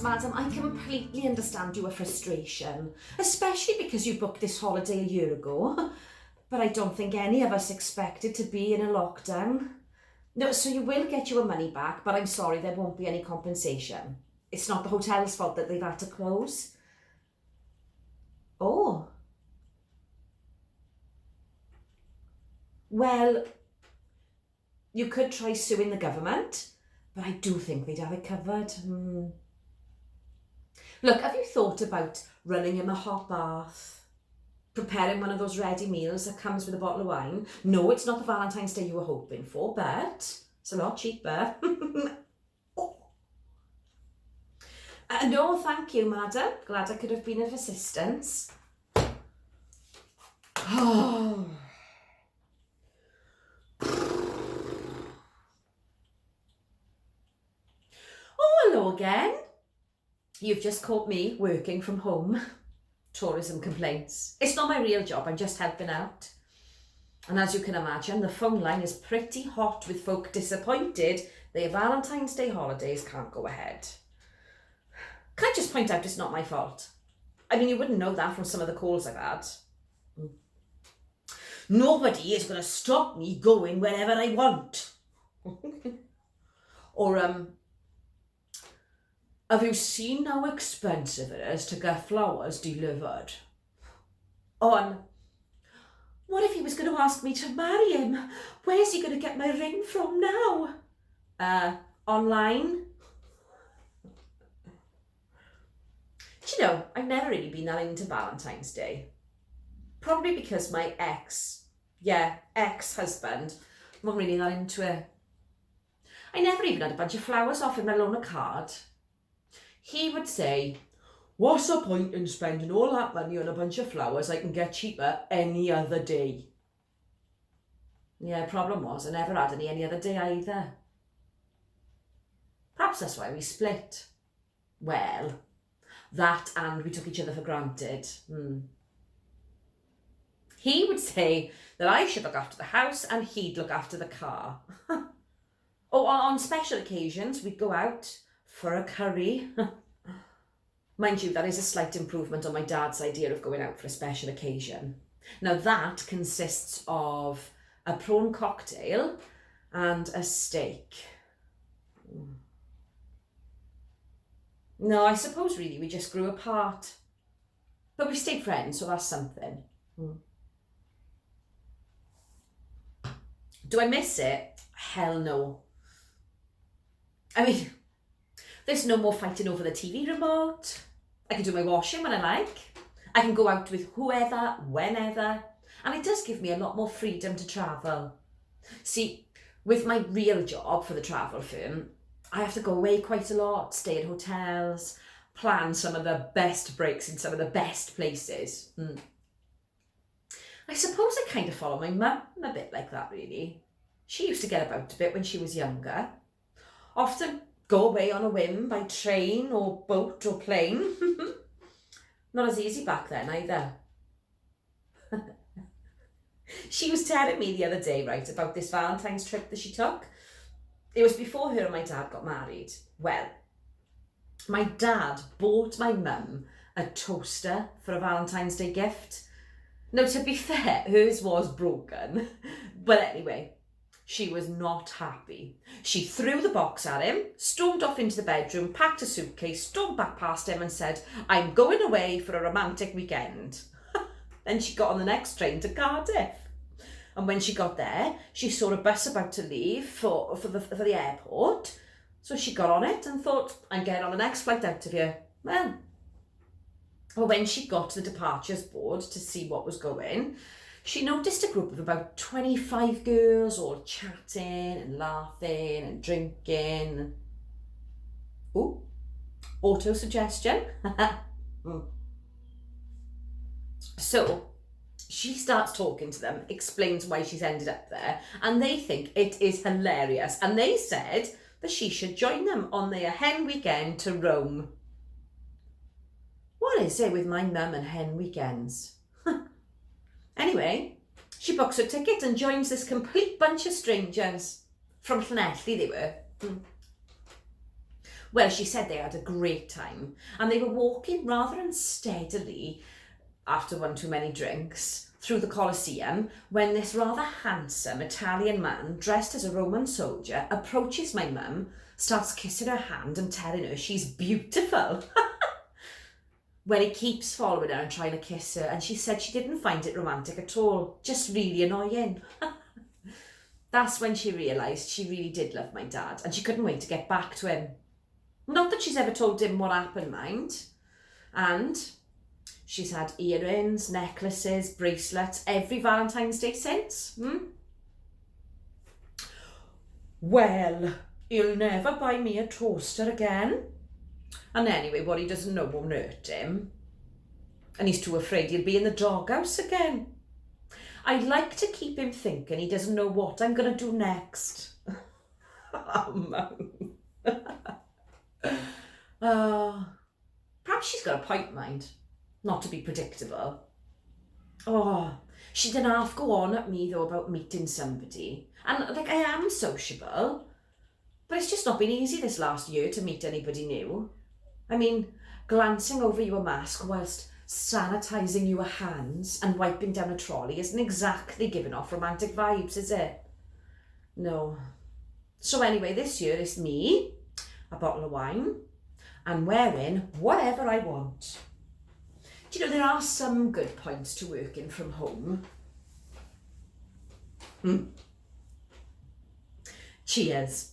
madam, I completely understand your frustration, especially because you booked this holiday a year ago. But I don't think any of us expected to be in a lockdown. No, so you will get your money back, but I'm sorry, there won't be any compensation. It's not the hotel's fault that they've had to close. Oh. Well, you could try suing the government, but I do think they'd have it covered. Look, have you thought about running him a hot bath? Preparing one of those ready meals that comes with a bottle of wine? No, it's not the Valentine's Day you were hoping for, but it's a lot cheaper. Oh. No, thank you, madam. Glad I could have been of assistance. Oh. Oh, hello again. You've just caught me working from home. Tourism complaints. It's not my real job, I'm just helping out. And as you can imagine, the phone line is pretty hot with folk disappointed their Valentine's Day holidays can't go ahead. Can I just point out it's not my fault? I mean, you wouldn't know that from some of the calls I've had. Nobody is going to stop me going wherever I want. Or, have you seen how expensive it is to get flowers delivered? On, what if he was going to ask me to marry him? Where's he going to get my ring from now? Online? Do you know, I've never really been that into Valentine's Day. Probably because my ex-husband, wasn't really that into it. I never even had a bunch of flowers off him, let alone a card. He would say, what's the point in spending all that money on a bunch of flowers I can get cheaper any other day? Yeah, problem was I never had any other day either. Perhaps that's why we split. Well, that and we took each other for granted. He would say that I should look after the house and he'd look after the car. Oh, on special occasions, we'd go out for a curry. Mind you, that is a slight improvement on my dad's idea of going out for a special occasion. Now that consists of a prawn cocktail and a steak. No, I suppose really we just grew apart. But we stayed friends, so that's something. Do I miss it? Hell no. I mean, there's no more fighting over the TV remote. I can do my washing when I like. I can go out with whoever, whenever. And it does give me a lot more freedom to travel. See, with my real job for the travel firm, I have to go away quite a lot, stay at hotels, plan some of the best breaks in some of the best places. I suppose I kind of follow my mum a bit like that, really. She used to get about a bit when she was younger. Often go away on a whim by train or boat or plane. Not as easy back then either. She was telling me the other day, right, about this Valentine's trip that she took. It was before her and my dad got married. Well, my dad bought my mum a toaster for a Valentine's Day gift. Now, to be fair, hers was broken. But anyway, she was not happy. She threw the box at him, stormed off into the bedroom, packed a suitcase, stormed back past him and said, I'm going away for a romantic weekend. Then she got on the next train to Cardiff. And when she got there, she saw a bus about to leave for the airport. So she got on it and thought, I'm getting on the next flight out of here. Well, when she got to the departures board to see what was going, she noticed a group of about 25 girls all chatting and laughing and drinking. Ooh, auto-suggestion. So she starts talking to them, explains why she's ended up there, and they think it is hilarious. And they said that she should join them on their hen weekend to Rome. What is it with my mum and hen weekends? Anyway, she books her ticket and joins this complete bunch of strangers. From Llanelli they were. Well, she said they had a great time and they were walking rather unsteadily after one too many drinks through the Colosseum when this rather handsome Italian man dressed as a Roman soldier approaches my mum, starts kissing her hand and telling her she's beautiful. Well, he keeps following her and trying to kiss her, and she said she didn't find it romantic at all, just really annoying. That's when she realised she really did love my dad and she couldn't wait to get back to him. Not that she's ever told him what happened, mind. And she's had earrings, necklaces, bracelets every Valentine's Day since. Well, he'll never buy me a toaster again. And anyway, what he doesn't know won't hurt him. And he's too afraid he'll be in the doghouse again. I'd like to keep him thinking he doesn't know what I'm going to do next. Oh, Mum. Perhaps she's got a point, mind. Not to be predictable. Oh, she didn't half go on at me, though, about meeting somebody. And, like, I am sociable. But it's just not been easy this last year to meet anybody new. I mean, glancing over your mask whilst sanitising your hands and wiping down a trolley isn't exactly giving off romantic vibes, is it? No. So anyway, this year it's me, a bottle of wine, and wearing whatever I want. Do you know, there are some good points to working from home. Cheers.